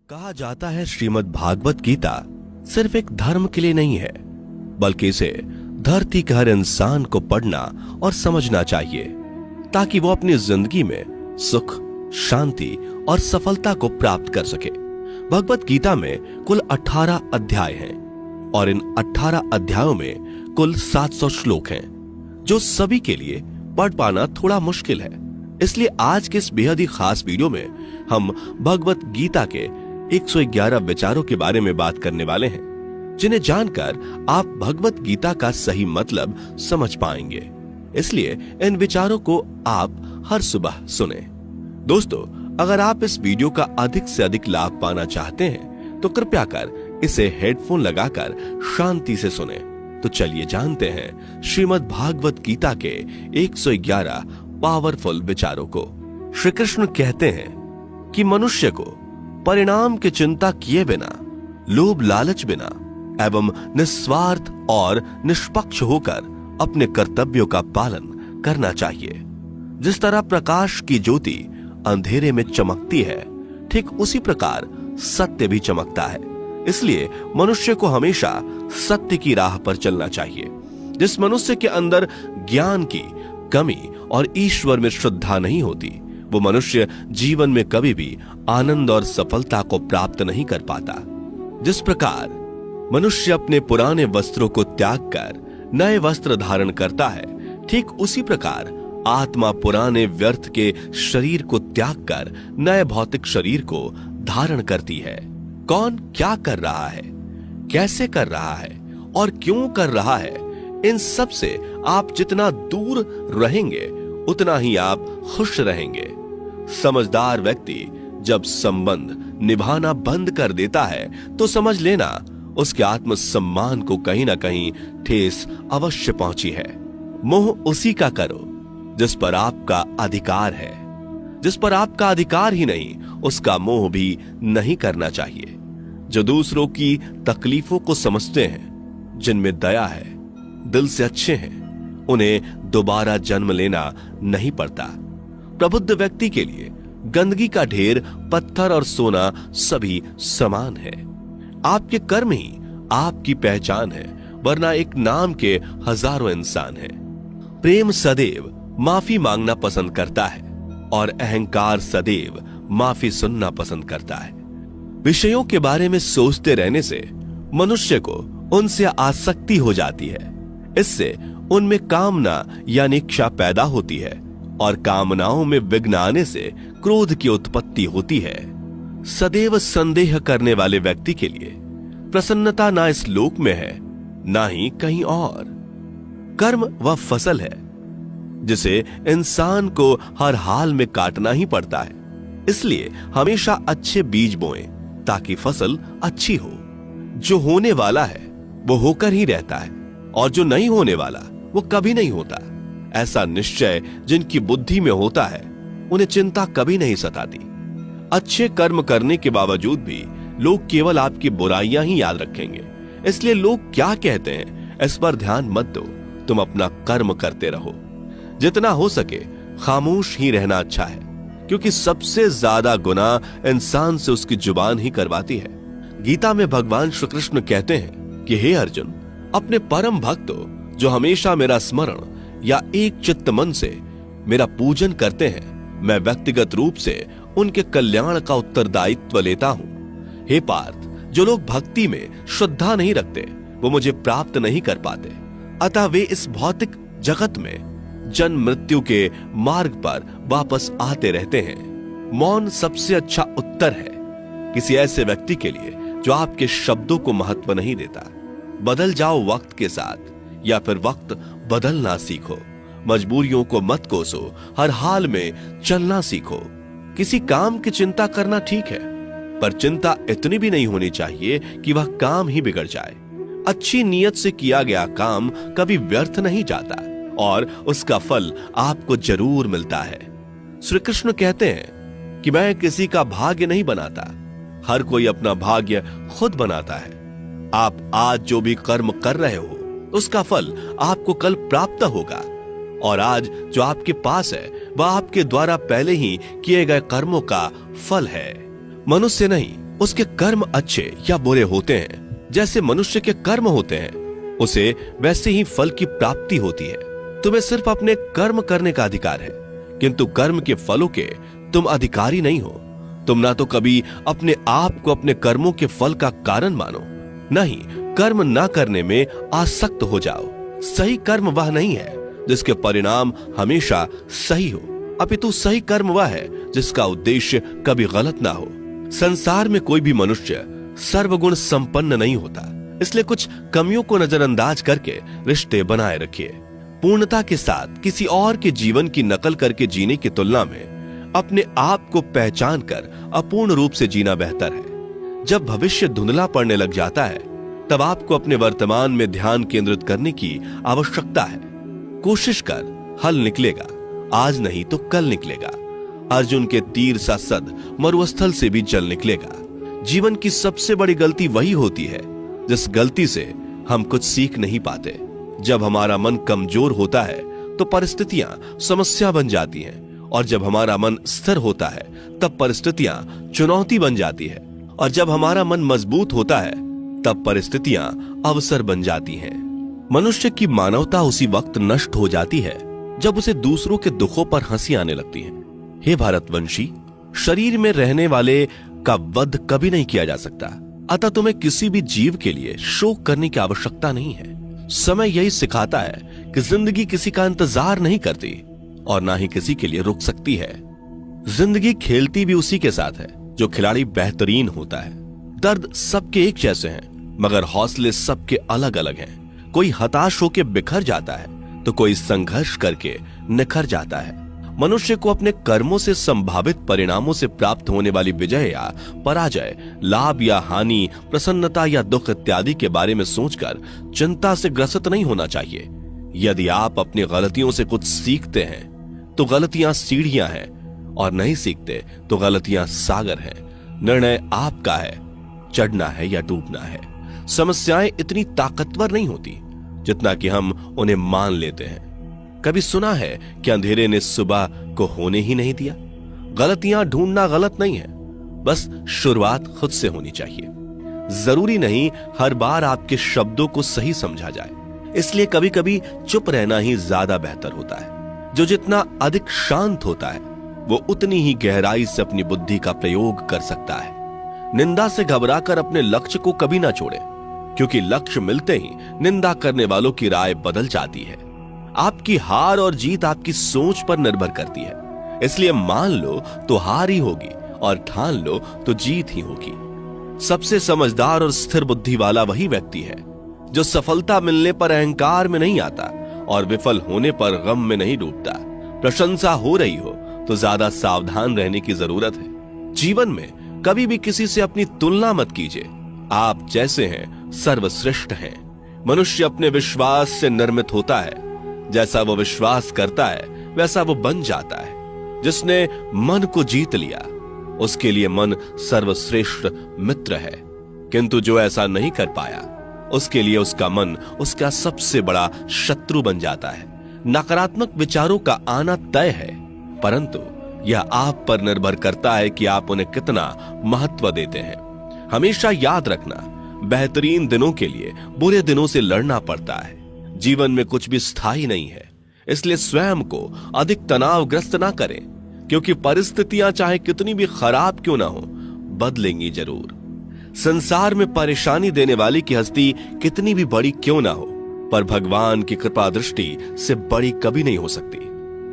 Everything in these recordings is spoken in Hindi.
कहा जाता है श्रीमद् भागवत गीता सिर्फ एक धर्म के लिए नहीं है, बल्कि इसे धरती के हर इंसान को पढ़ना और समझना चाहिए ताकि वो अपनी जिंदगी में सुख, शांति और सफलता को प्राप्त कर सके। भगवत गीता में कुल 18 अध्याय हैं और इन 18 अध्यायों में कुल 700 श्लोक हैं, जो सभी के लिए पढ़ पाना थोड़ा मुश्किल है। इसलिए आज के इस बेहद ही खास वीडियो में हम भगवत गीता के 111 विचारों के बारे में बात करने वाले हैं, जिन्हें जानकर आप भगवत गीता का सही मतलब समझ पाएंगे। इसलिए इन विचारों को आप हर सुबह सुने। दोस्तों, अगर आप इस वीडियो का अधिक से अधिक लाभ पाना चाहते हैं तो कृपया कर इसे हेडफोन लगाकर शांति से सुने। तो चलिए जानते हैं श्रीमद् भागवत गीता के 111 पावरफुल विचारों को। श्री कृष्ण कहते हैं कि मनुष्य को परिणाम की चिंता किए बिना, लोभ लालच बिना एवं निस्वार्थ और निष्पक्ष होकर अपने कर्तव्यों का पालन करना चाहिए। जिस तरह प्रकाश की ज्योति अंधेरे में चमकती है, ठीक उसी प्रकार सत्य भी चमकता है। इसलिए मनुष्य को हमेशा सत्य की राह पर चलना चाहिए। जिस मनुष्य के अंदर ज्ञान की कमी और ईश्वर में श्रद्धा नहीं होती, वो मनुष्य जीवन में कभी भी आनंद और सफलता को प्राप्त नहीं कर पाता। जिस प्रकार मनुष्य अपने पुराने वस्त्रों को त्याग कर नए वस्त्र धारण करता है, ठीक उसी प्रकार आत्मा पुराने व्यर्थ के शरीर को त्याग कर नए भौतिक शरीर को धारण करती है। कौन क्या कर रहा है, कैसे कर रहा है और क्यों कर रहा है, इन सब से आप जितना दूर रहेंगे उतना ही आप खुश रहेंगे। समझदार व्यक्ति जब संबंध निभाना बंद कर देता है तो समझ लेना उसके आत्मसम्मान को कहीं ना कहीं ठेस अवश्य पहुंची है। मोह उसी का करो जिस पर आपका अधिकार है। जिस पर आपका अधिकार ही नहीं, उसका मोह भी नहीं करना चाहिए। जो दूसरों की तकलीफों को समझते हैं, जिनमें दया है, दिल से अच्छे हैं, उन्हें दोबारा जन्म लेना नहीं पड़ता। प्रबुद्ध व्यक्ति के लिए गंदगी का ढेर, पत्थर और सोना सभी समान है। आपके कर्म ही आपकी पहचान है, वरना एक नाम के हजारों इंसान हैं। प्रेम सदैव माफी मांगना पसंद करता है और अहंकार सदैव माफी सुनना पसंद करता है। विषयों के बारे में सोचते रहने से मनुष्य को उनसे आसक्ति हो जाती है। इससे उनमें कामना यानी इच्छा पैदा होती है और कामनाओं में विघ्न आने से क्रोध की उत्पत्ति होती है। सदैव संदेह करने वाले व्यक्ति के लिए प्रसन्नता ना इस लोक में है, ना ही कहीं और। कर्म वह फसल है जिसे इंसान को हर हाल में काटना ही पड़ता है। इसलिए हमेशा अच्छे बीज बोएं ताकि फसल अच्छी हो। जो होने वाला है वो होकर ही रहता है और जो नहीं होने वाला वो कभी नहीं होता। ऐसा निश्चय जिनकी बुद्धि में होता है, उन्हें चिंता कभी नहीं सताती। अच्छे कर्म करने के बावजूद भी लोग केवल आपकी बुराइयां ही याद रखेंगे। इसलिए लोग क्या कहते हैं इस पर ध्यान मत दो, तुम अपना कर्म करते रहो। जितना हो सके खामोश ही रहना अच्छा है, क्योंकि सबसे ज्यादा गुनाह इंसान से उसकी जुबान ही करवाती है। गीता में भगवान श्री कृष्ण कहते हैं कि हे अर्जुन, अपने परम भक्तों जो हमेशा मेरा स्मरण या एक चित्त मन से मेरा पूजन करते हैं, मैं व्यक्तिगत रूप से उनके कल्याण का उत्तरदायित्व लेता हूं। हे पार्थ, जो लोग भक्ति में श्रद्धा नहीं रखते वो मुझे प्राप्त नहीं कर पाते। अतः वे इस भौतिक जगत में जन्म मृत्यु के मार्ग पर वापस आते रहते हैं। मौन सबसे अच्छा उत्तर है किसी ऐसे व्यक्ति के लिए जो आपके शब्दों को महत्व नहीं देता। बदल जाओ वक्त के साथ, या फिर वक्त बदलना सीखो। मजबूरियों को मत कोसो, हर हाल में चलना सीखो। किसी काम की चिंता करना ठीक है, पर चिंता इतनी भी नहीं होनी चाहिए कि वह काम ही बिगड़ जाए। अच्छी नीयत से किया गया काम कभी व्यर्थ नहीं जाता और उसका फल आपको जरूर मिलता है। श्री कृष्ण कहते हैं कि मैं किसी का भाग्य नहीं बनाता, हर कोई अपना भाग्य खुद बनाता है। आप आज जो भी कर्म कर रहे हो उसका फल आपको कल प्राप्त होगा, और आज जो आपके पास है वह आपके द्वारा पहले ही किए गए कर्मों का फल है। मनुष्य नहीं उसके कर्म अच्छे या बुरे होते हैं, जैसे मनुष्य के कर्म होते हैं, उसे वैसे ही फल की प्राप्ति होती है। तुम्हें सिर्फ अपने कर्म करने का अधिकार है, किंतु कर्म के फलों के तुम अधिकारी नहीं हो। तुम ना तो कभी अपने आप को अपने कर्मों के फल का कारण मानो, नहीं कर्म ना करने में आसक्त हो जाओ। सही कर्म वह नहीं है जिसके परिणाम हमेशा सही हो, अपितु सही कर्म वह है जिसका उद्देश्य कभी गलत ना हो। संसार में कोई भी मनुष्य सर्वगुण संपन्न नहीं होता, इसलिए कुछ कमियों को नजरअंदाज करके रिश्ते बनाए रखिए। पूर्णता के साथ किसी और के जीवन की नकल करके जीने की तुलना में अपने आप को पहचान कर अपूर्ण रूप से जीना बेहतर है। जब भविष्य धुंधला पड़ने लग जाता है, तब आपको अपने वर्तमान में ध्यान केंद्रित करने की आवश्यकता है। कोशिश कर, हल निकलेगा, आज नहीं तो कल निकलेगा। अर्जुन के तीर सा सद मरुस्थल से भी जल निकलेगा। जीवन की सबसे बड़ी गलती वही होती है जिस गलती से हम कुछ सीख नहीं पाते। जब हमारा मन कमजोर होता है तो परिस्थितियां समस्या बन जाती हैं, और जब हमारा मन स्थिर होता है तब परिस्थितियां चुनौती बन जाती है, और जब हमारा मन मजबूत होता है तब परिस्थितियां अवसर बन जाती हैं। मनुष्य की मानवता उसी वक्त नष्ट हो जाती है जब उसे दूसरों के दुखों पर हंसी आने लगती है। हे भारतवंशी, शरीर में रहने वाले का वध कभी नहीं किया जा सकता, अतः तुम्हें किसी भी जीव के लिए शोक करने की आवश्यकता नहीं है। समय यही सिखाता है कि जिंदगी किसी का इंतजार नहीं करती और ना ही किसी के लिए रुक सकती है। जिंदगी खेलती भी उसी के साथ है जो खिलाड़ी बेहतरीन होता है। दर्द सबके एक जैसे हैं, मगर हौसले सबके अलग अलग हैं। कोई हताश होकर बिखर जाता है तो कोई संघर्ष करके निखर जाता है। मनुष्य को अपने कर्मों से संभावित परिणामों से प्राप्त होने वाली विजय या पराजय, लाभ या हानि, प्रसन्नता या दुख इत्यादि के बारे में सोचकर चिंता से ग्रसित नहीं होना चाहिए। यदि आप अपनी गलतियों से कुछ सीखते हैं तो गलतियां सीढ़ियां हैं, और नहीं सीखते तो गलतियां सागर हैं। निर्णय आपका है, चढ़ना है या डूबना है। समस्याएं इतनी ताकतवर नहीं होती जितना कि हम उन्हें मान लेते हैं। कभी सुना है कि अंधेरे ने सुबह को होने ही नहीं दिया? गलतियां ढूंढना गलत नहीं है, बस शुरुआत खुद से होनी चाहिए। जरूरी नहीं हर बार आपके शब्दों को सही समझा जाए, इसलिए कभी कभी चुप रहना ही ज्यादा बेहतर होता है। जो जितना अधिक शांत होता है वो उतनी ही गहराई से अपनी बुद्धि का प्रयोग कर सकता है। निंदा से घबराकर अपने लक्ष्य को कभी ना छोड़े, क्योंकि लक्ष्य मिलते ही निंदा करने वालों की राय बदल जाती है। आपकी हार और जीत आपकी सोच पर निर्भर करती है, इसलिए मान लो तो हार ही होगी और ठान लो तो जीत ही होगी। सबसे समझदार और स्थिर बुद्धि वाला वही व्यक्ति है जो सफलता मिलने पर अहंकार में नहीं आता और विफल होने पर गम में नहीं डूबता। प्रशंसा हो रही हो तो ज्यादा सावधान रहने की जरूरत है। जीवन में कभी भी किसी से अपनी तुलना मत कीजिए। आप जैसे हैं सर्वश्रेष्ठ हैं। मनुष्य अपने विश्वास से निर्मित होता है। जैसा वो विश्वास करता है वैसा वो बन जाता है। जिसने मन को जीत लिया उसके लिए मन सर्वश्रेष्ठ मित्र है, किंतु जो ऐसा नहीं कर पाया उसके लिए उसका मन उसका सबसे बड़ा शत्रु बन जाता है। नकारात्मक विचारों का आना तय है, परंतु यह आप पर निर्भर करता है कि आप उन्हें कितना महत्व देते हैं। हमेशा याद रखना, बेहतरीन दिनों के लिए बुरे दिनों से लड़ना पड़ता है। जीवन में कुछ भी स्थायी नहीं है, इसलिए स्वयं को अधिक तनावग्रस्त ना करें, क्योंकि परिस्थितियां चाहे कितनी भी खराब क्यों ना हो, बदलेंगी जरूर। संसार में परेशानी देने वाली की हस्ती कितनी भी बड़ी क्यों ना हो, पर भगवान की कृपा दृष्टि से बड़ी कभी नहीं हो सकती।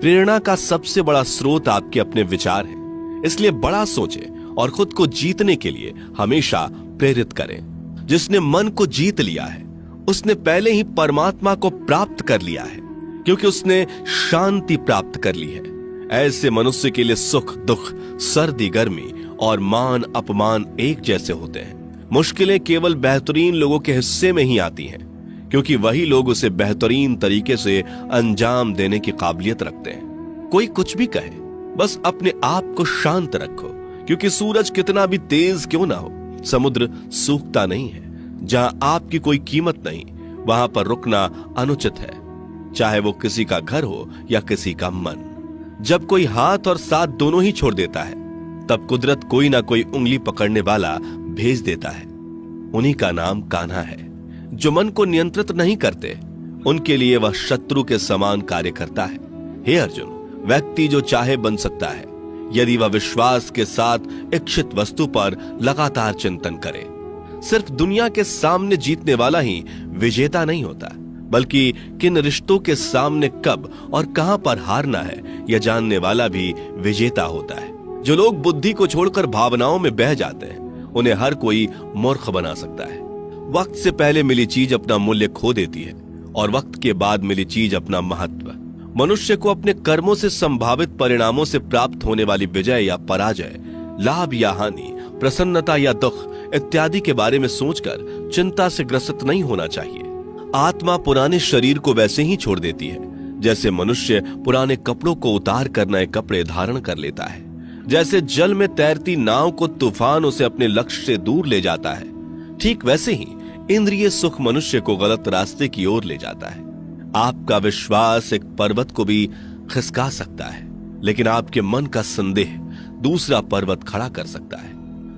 प्रेरणा का सबसे बड़ा स्रोत आपके अपने विचार हैं, इसलिए बड़ा सोचें और खुद को जीतने के लिए हमेशा प्रेरित करें। जिसने मन को जीत लिया है उसने पहले ही परमात्मा को प्राप्त कर लिया है, क्योंकि उसने शांति प्राप्त कर ली है। ऐसे मनुष्य के लिए सुख दुख, सर्दी गर्मी और मान अपमान एक जैसे होते हैं। मुश्किलें केवल बेहतरीन लोगों के हिस्से में ही आती हैं, क्योंकि वही लोग उसे बेहतरीन तरीके से अंजाम देने की काबिलियत रखते हैं। कोई कुछ भी कहे, बस अपने आप को शांत रखो, क्योंकि सूरज कितना भी तेज क्यों ना हो, समुद्र सूखता नहीं है। जहां आपकी कोई कीमत नहीं, वहां पर रुकना अनुचित है, चाहे वो किसी का घर हो या किसी का मन। जब कोई हाथ और साथ दोनों ही छोड़ देता है तब कुदरत कोई ना कोई उंगली पकड़ने वाला भेज देता है। उन्हीं का नाम कान्हा है। जो मन को नियंत्रित नहीं करते, उनके लिए वह शत्रु के समान कार्य करता है। हे अर्जुन, व्यक्ति जो चाहे बन सकता है यदि वह विश्वास के साथ इच्छित वस्तु पर लगातार चिंतन करे। सिर्फ दुनिया के सामने जीतने वाला ही विजेता नहीं होता, बल्कि किन रिश्तों के सामने कब और कहां पर हारना है यह जानने वाला भी विजेता होता है। जो लोग बुद्धि को छोड़कर भावनाओं में बह जाते हैं, उन्हें हर कोई मूर्ख बना सकता है। वक्त से पहले मिली चीज अपना मूल्य खो देती है और वक्त के बाद मिली चीज अपना महत्व। मनुष्य को अपने कर्मों से संभावित परिणामों से प्राप्त होने वाली विजय या पराजय, लाभ या हानि, प्रसन्नता या दुख इत्यादि के बारे में सोचकर चिंता से ग्रसित नहीं होना चाहिए। आत्मा पुराने शरीर को वैसे ही छोड़ देती है जैसे मनुष्य पुराने कपड़ों को उतार कर नए कपड़े धारण कर लेता है। जैसे जल में तैरती नाव को तूफान उसे अपने लक्ष्य से दूर ले जाता है, ठीक वैसे ही इंद्रिय सुख मनुष्य को गलत रास्ते की ओर ले जाता है। आपका विश्वास एक पर्वत को भी खिसका सकता है, लेकिन आपके मन का संदेह दूसरा पर्वत खड़ा कर सकता है।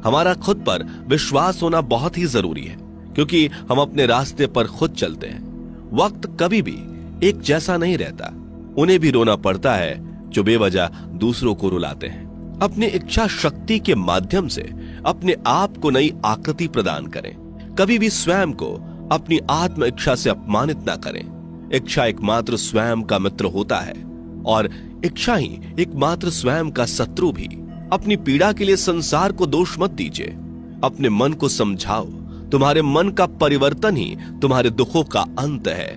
हमारा खुद पर विश्वास होना बहुत ही जरूरी है, क्योंकि हम अपने रास्ते पर खुद चलते हैं। वक्त कभी भी एक जैसा नहीं रहता। उन्हें भी रोना पड़ता है जो बेवजह दूसरों को रुलाते हैं। अपनी इच्छा शक्ति के माध्यम से अपने आप को नई आकृति प्रदान करें। कभी भी स्वयं को अपनी आत्म इच्छा से अपमानित ना करें। इच्छा एकमात्र स्वयं का मित्र होता है और इच्छा ही एकमात्र स्वयं का शत्रु भी। अपनी पीड़ा के लिए संसार को दोष मत दीजिए। अपने मन को समझाओ। तुम्हारे मन का परिवर्तन ही तुम्हारे दुखों का अंत है।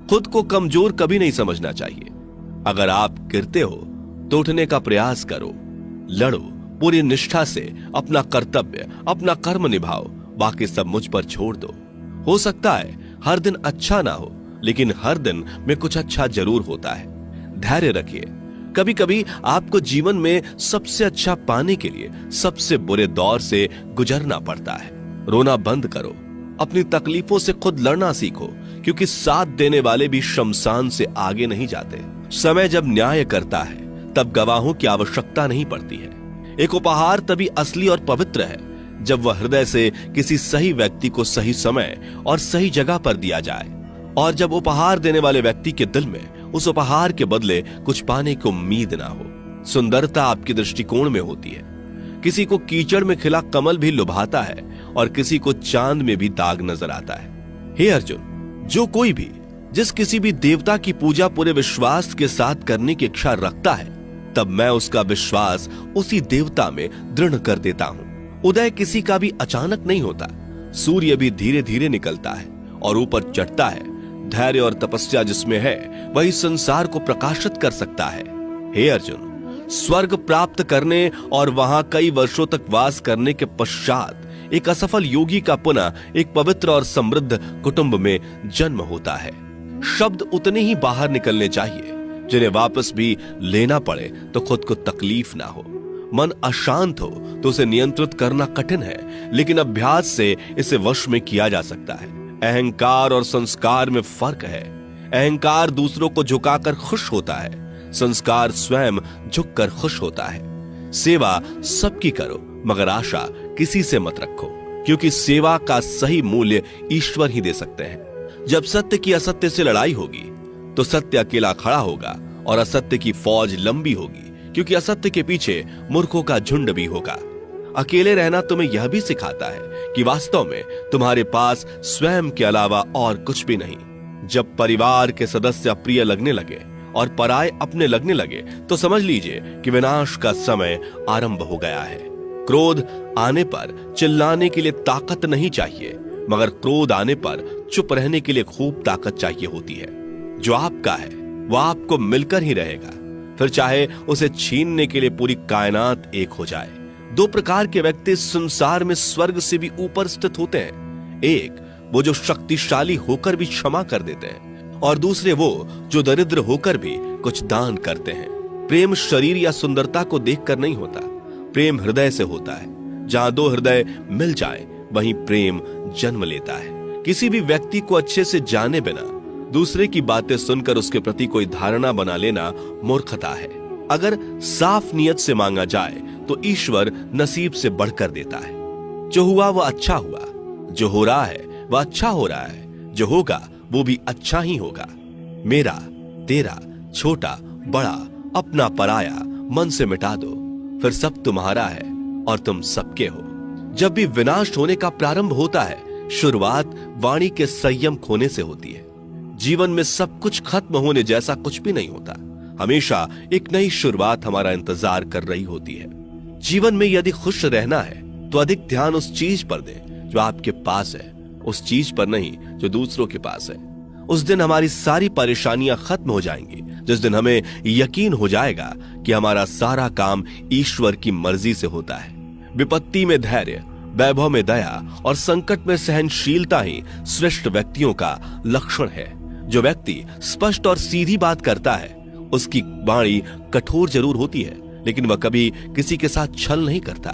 खुद को कमजोर कभी नहीं समझना चाहिए। अगर आप गिरते हो तो उठने का प्रयास करो, लड़ो, पूरी निष्ठा से अपना कर्तव्य, अपना कर्म निभाओ। बाकी सब मुझ पर छोड़ दो। हो सकता है हर दिन अच्छा ना हो, लेकिन हर दिन में कुछ अच्छा जरूर होता है। धैर्य रखिए। कभी कभी आपको जीवन में सबसे अच्छा पाने के लिए सबसे बुरे दौर से गुजरना पड़ता है। रोना बंद करो। अपनी तकलीफों से खुद लड़ना सीखो, क्योंकि साथ देने वाले भी शमशान से आगे नहीं जाते। समय जब न्याय करता है तब गवाहों की आवश्यकता नहीं पड़ती है। एक उपहार तभी असली और पवित्र है जब वह हृदय से किसी सही व्यक्ति को सही समय और सही जगह पर दिया जाए, और जब उपहार देने वाले व्यक्ति के दिल में उस उपहार के बदले कुछ पाने की उम्मीद ना हो। सुंदरता आपके दृष्टिकोण में होती है। किसी को कीचड़ में खिला कमल भी लुभाता है और किसी को चांद में भी दाग नजर आता है। हे अर्जुन, जो कोई भी जिस किसी भी देवता की पूजा पूरे विश्वास के साथ करने की इच्छा रखता है, तब मैं उसका विश्वास उसी देवता में दृढ़ कर देता हूं। उदय किसी का भी अचानक नहीं होता। सूर्य भी धीरे धीरे निकलता है और ऊपर चढ़ता है। धैर्य और तपस्या जिसमें है वही संसार को प्रकाशित कर सकता है। हे अर्जुन, स्वर्ग प्राप्त करने और वहां कई वर्षों तक वास करने के पश्चात एक असफल योगी का पुनः एक पवित्र और समृद्ध कुटुंब में जन्म होता है। शब्द उतने ही बाहर निकलने चाहिए जिन्हें वापस भी लेना पड़े तो खुद को तकलीफ ना हो। मन अशांत हो तो उसे नियंत्रित करना कठिन है, लेकिन अभ्यास से इसे वश में किया जा सकता है। अहंकार और संस्कार में फर्क है। अहंकार दूसरों को झुकाकर खुश होता है, संस्कार स्वयं झुककर खुश होता है। सेवा सबकी करो, मगर आशा किसी से मत रखो, क्योंकि सेवा का सही मूल्य ईश्वर ही दे सकते हैं। जब सत्य की असत्य से लड़ाई होगी तो सत्य अकेला खड़ा होगा और असत्य की फौज लंबी होगी, क्योंकि असत्य के पीछे मूर्खों का झुंड भी होगा। अकेले रहना तुम्हें यह भी सिखाता है कि वास्तव में तुम्हारे पास स्वयं के अलावा और कुछ भी नहीं। जब परिवार के सदस्य अप्रिय लगने लगे और पराये अपने लगने लगे तो समझ लीजिए कि विनाश का समय आरंभ हो गया है। क्रोध आने पर चिल्लाने के लिए ताकत नहीं चाहिए, मगर क्रोध आने पर चुप रहने के लिए खूब ताकत चाहिए होती है। जो आपका है वह आपको मिलकर ही रहेगा, फिर चाहे उसे छीनने के लिए पूरी कायनात एक हो जाए। दो प्रकार के व्यक्ति संसार में स्वर्ग से भी ऊपर स्थित होते हैं। एक वो जो शक्तिशाली होकर भी क्षमा कर देते हैं, और दूसरे वो जो दरिद्र होकर भी कुछ दान करते हैं। प्रेम शरीर या सुंदरता को देखकर नहीं होता, प्रेम हृदय से होता है। जहां दो हृदय मिल जाएं, वहीं प्रेम जन्म लेता है। किसी भी व्यक्ति को अच्छे से जाने बिना दूसरे की बातें सुनकर उसके प्रति कोई धारणा बना लेना मूर्खता है। अगर साफ नियत से मांगा जाए तो ईश्वर नसीब से बढ़कर देता है। जो हुआ वह अच्छा हुआ, जो हो रहा है वह अच्छा हो रहा है, जो होगा वो भी अच्छा ही होगा। मेरा, तेरा, छोटा, बड़ा, अपना, पराया मन से मिटा दो, फिर सब तुम्हारा है और तुम सबके हो। जब भी विनाश होने का प्रारंभ होता है, शुरुआत वाणी के संयम खोने से होती है। जीवन में सब कुछ खत्म होने जैसा कुछ भी नहीं होता। हमेशा एक नई शुरुआत हमारा इंतजार कर रही होती है। जीवन में यदि खुश रहना है तो अधिक ध्यान उस चीज पर दें जो आपके पास है, उस चीज पर नहीं जो दूसरों के पास है। उस दिन हमारी सारी परेशानियां खत्म हो जाएंगी, जिस दिन हमें यकीन हो जाएगा कि हमारा सारा काम ईश्वर की मर्जी से होता है। विपत्ति में धैर्य, वैभव में दया और संकट में सहनशीलता ही श्रेष्ठ व्यक्तियों का लक्षण है। जो व्यक्ति स्पष्ट और सीधी बात करता है, उसकी वाणी कठोर जरूर होती है, लेकिन वह कभी किसी के साथ छल नहीं करता।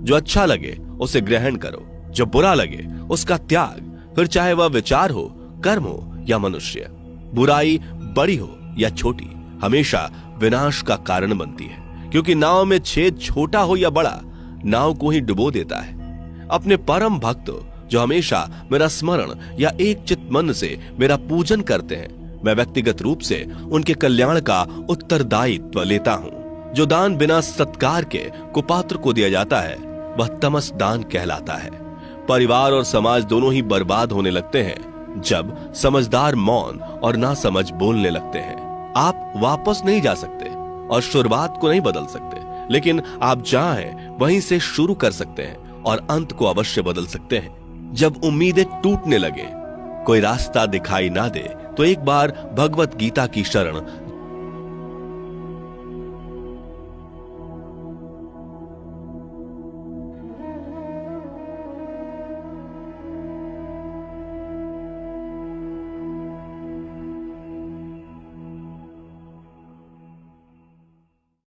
जो अच्छा लगे उसे ग्रहण करो, जो बुरा लगे उसका त्याग, फिर चाहे वह विचार हो, कर्म हो या मनुष्य। बुराई बड़ी हो या छोटी हमेशा विनाश का कारण बनती है, क्योंकि नाव में छेद छोटा हो या बड़ा, नाव को ही डुबो देता है। अपने परम भक्त जो हमेशा मेरा स्मरण या एक चित मन से मेरा पूजन करते हैं, मैं व्यक्तिगत रूप से उनके कल्याण का उत्तरदायित्व लेता हूं। जो दान बिना सत्कार के कुपात्र को दिया जाता है, वह तमस दान कहलाता है। परिवार और समाज दोनों ही बर्बाद होने लगते हैं जब समझदार मौन और नासमझ बोलने लगते हैं। आप वापस नहीं जा सकते और शुरुआत को नहीं बदल सकते, लेकिन आप चाहें वहीं से शुरू कर सकते हैं और अंत को अवश्य बदल सकते हैं। जब उम्मीदें टूटने लगे, कोई रास्ता दिखाई ना दे, तो एक बार भगवत गीता की शरण